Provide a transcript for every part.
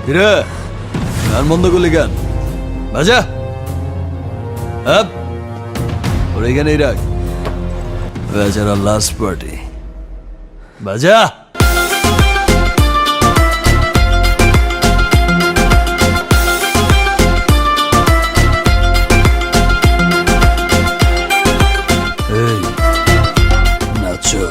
কিরে গান বন্ধ করলি গান বাজা আপ ওর এখানেই রাখ বেচারা লাস্ট পার্টি বাজা এই নাচো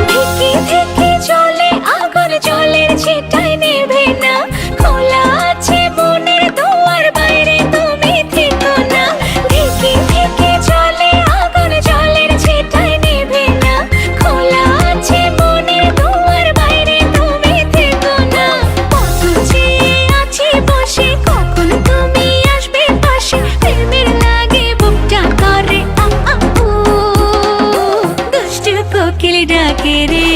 ধিকি ধিকি চলে আগুন জলের ছিটায় নেভে না খোলা আছে মনের দুয়ার বাইরে তুমি থেকো না ধিকি ধিকি চলে আগুন জলের ছিটায় নেভে না খোলা আছে মনের দুয়ার বাইরে তুমি থেকো না কত চেয়ে আছি বসে কখন তুমি আসবে পাশে প্রেমের লাগে বুকটা করে দুষ্ট কোকিল ডাকে রে